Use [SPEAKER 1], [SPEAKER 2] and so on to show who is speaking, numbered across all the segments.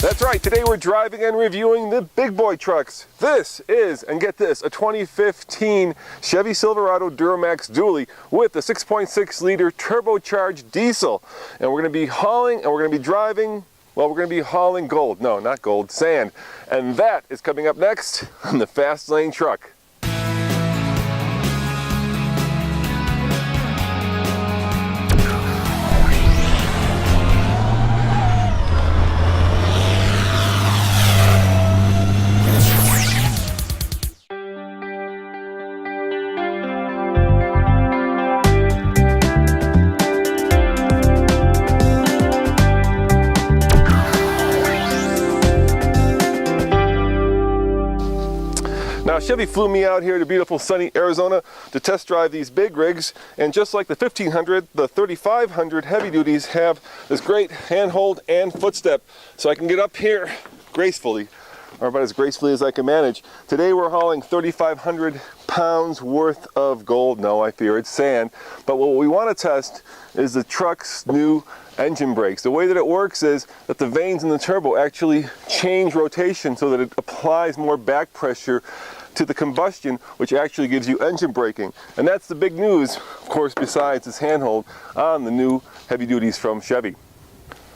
[SPEAKER 1] That's right, today we're driving and reviewing the big boy trucks. This is, and get this, a 2015 Chevy Silverado Duramax Dually with a 6.6 liter turbocharged diesel. And we're going to be hauling and we're going to be driving, well, we're going to be hauling gold. No, not gold, sand. And that is coming up next on the Fast Lane Truck. Now, Chevy flew me out here to beautiful sunny Arizona to test drive these big rigs, and just like the 1500, the 3500 heavy duties have this great handhold and footstep, so I can get up here gracefully, or about as gracefully as I can manage. Today we're hauling 3,500 pounds worth of gold. No, I fear it's sand, but what we want to test is the truck's new engine brakes. The way that it works is that the vanes in the turbo actually change rotation so that it applies more back pressure to the combustion, which actually gives you engine braking. And that's the big news, of course, besides this handhold on the new heavy duties from Chevy.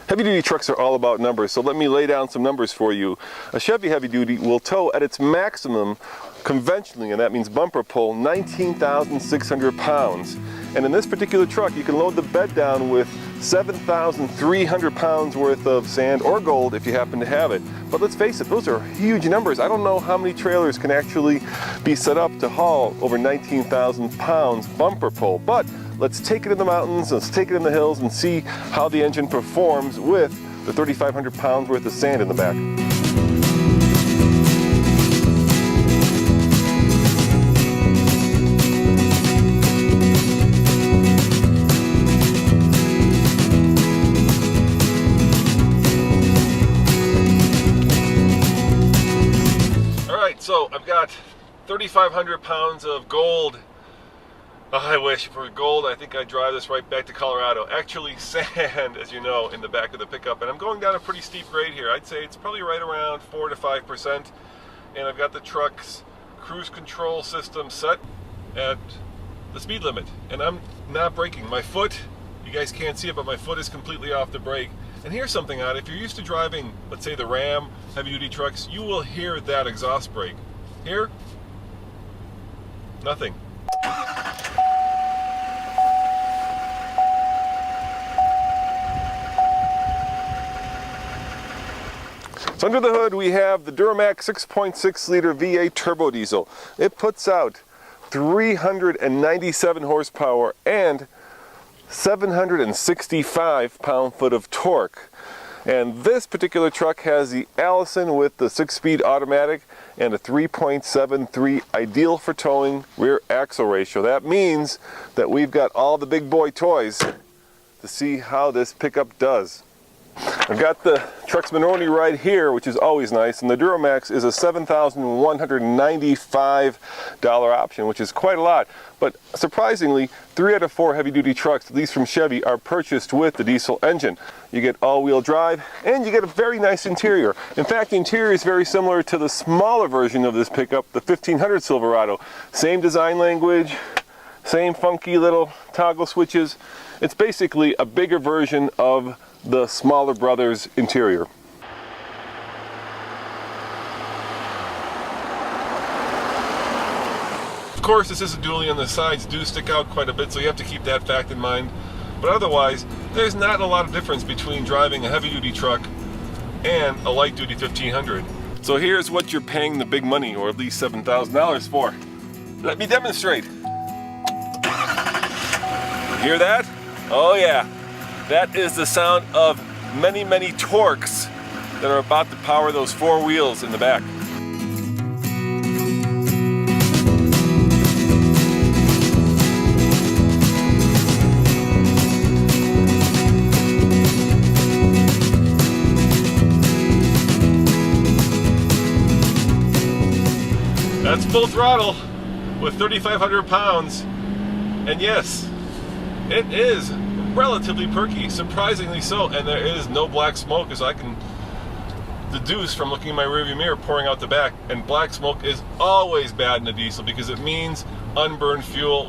[SPEAKER 1] Heavy duty trucks are all about numbers, so let me lay down some numbers for you. A Chevy heavy duty will tow at its maximum conventionally, and that means bumper pull, 19,600 pounds. And in this particular truck, you can load the bed down with 7,300 pounds worth of sand or gold if you happen to have it. But let's face it, those are huge numbers. I don't know how many trailers can actually be set up to haul over 19,000 pounds bumper pull. But let's take it in the mountains, let's take it in the hills and see how the engine performs with the 3,500 pounds worth of sand in the back. So I've got 3,500 pounds of gold. Oh, I wish for gold. I think I'd drive this right back to Colorado. Actually, sand, as you know, in the back of the pickup. And I'm going down a pretty steep grade here. I'd say it's probably right around 4 to 5%. And I've got the truck's cruise control system set at the speed limit. And I'm not braking. My foot, you guys can't see it, but my foot is completely off the brake. And here's something odd. If you're used to driving, let's say the Ram heavy-duty trucks, you will hear that exhaust brake. Here, nothing. So under the hood we have the Duramax 6.6 liter V8 turbo diesel. It puts out 397 horsepower and 765 pound-foot of torque. And this particular truck has the Allison with the 6-speed automatic and a 3.73 ideal for towing rear axle ratio. That means that we've got all the big boy toys to see how this pickup does. I've got the truck's minority right here, which is always nice, and the Duramax is a $7,195 option, which is quite a lot. But surprisingly, 3 out of 4 heavy-duty trucks, at least from Chevy, are purchased with the diesel engine. You get all-wheel drive, and you get a very nice interior. In fact, the interior is very similar to the smaller version of this pickup, the 1500 Silverado. Same design language, same funky little toggle switches. It's basically a bigger version of the smaller brother's interior. Of course, this is a dually, and the sides do stick out quite a bit, so you have to keep that fact in mind. But otherwise, there's not a lot of difference between driving a heavy-duty truck and a light-duty 1500. So here's what you're paying the big money, or at least $7,000 for. Let me demonstrate. Hear that? Oh yeah. That is the sound of many, many torques that are about to power those 4 wheels in the back. That's full throttle with 3,500 pounds. And yes, it is relatively perky, surprisingly so, and there is no black smoke, as I can deduce from looking in my rearview mirror pouring out the back. And black smoke is always bad in a diesel because it means unburned fuel.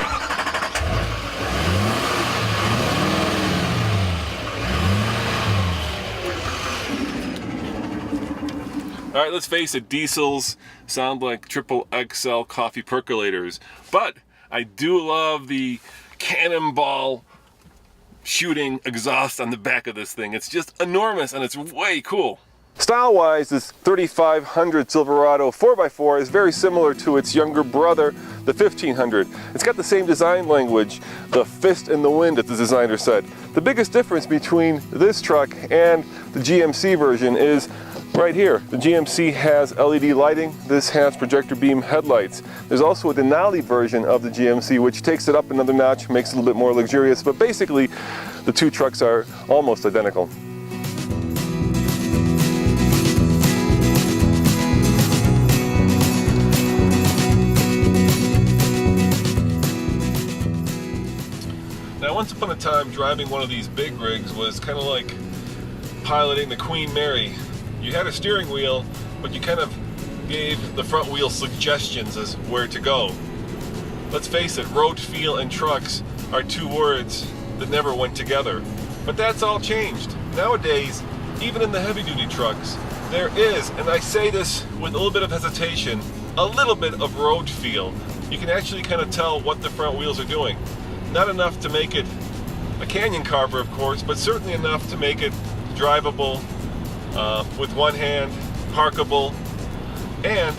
[SPEAKER 1] All right, let's face it, diesels sound like triple XL coffee percolators, but I do love the cannonball shooting exhaust on the back of this thing. It's just enormous and it's way cool. Style-wise, this 3500 Silverado 4x4 is very similar to its younger brother, the 1500. It's got the same design language, the fist in the wind, as the designer said. The biggest difference between this truck and the GMC version is right here. The GMC has LED lighting. This has projector beam headlights. There's also a Denali version of the GMC which takes it up another notch, makes it a little bit more luxurious, but basically the two trucks are almost identical. Now, once upon a time, driving one of these big rigs was kind of like piloting the Queen Mary. You had a steering wheel, but you kind of gave the front wheel suggestions as where to go. Let's face it, road feel and trucks are two words that never went together. But that's all changed. Nowadays, even in the heavy-duty trucks, there is, and I say this with a little bit of hesitation, a little bit of road feel. You can actually kind of tell what the front wheels are doing. Not enough to make it a canyon carver, of course, but certainly enough to make it drivable, with one hand, parkable. And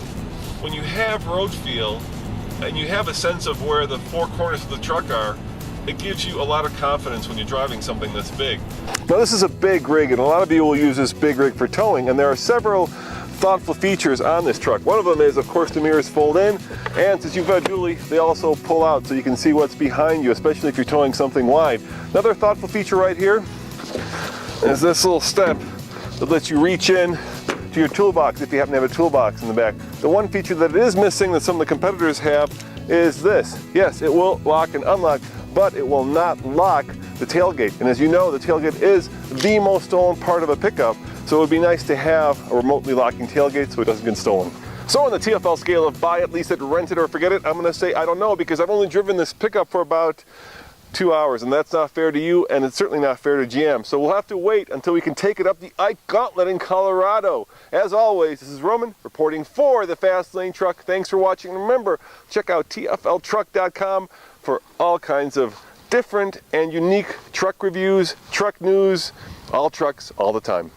[SPEAKER 1] when you have road feel and you have a sense of where the four corners of the truck are, it gives you a lot of confidence when you're driving something this big. Now, this is a big rig, and a lot of you will use this big rig for towing, and there are several thoughtful features on this truck. One of them is, of course, the mirrors fold in, and since you've got a dually, they also pull out so you can see what's behind you, especially if you're towing something wide. Another thoughtful feature right here is this little step that lets you reach in to your toolbox if you happen to have a toolbox in the back. The one feature that is missing that some of the competitors have is this. Yes, it will lock and unlock, but it will not lock the tailgate. And as you know, the tailgate is the most stolen part of a pickup, so it would be nice to have a remotely locking tailgate so it doesn't get stolen. So on the TFL scale of buy it, lease it, rent it, or forget it, I'm going to say I don't know, because I've only driven this pickup for about 2 hours, and that's not fair to you, and it's certainly not fair to GM. So we'll have to wait until we can take it up the Ike Gauntlet in Colorado. As always, this is Roman reporting for the Fast Lane Truck. Thanks for watching. Remember, check out tfltruck.com for all kinds of different and unique truck reviews, truck news, all trucks, all the time.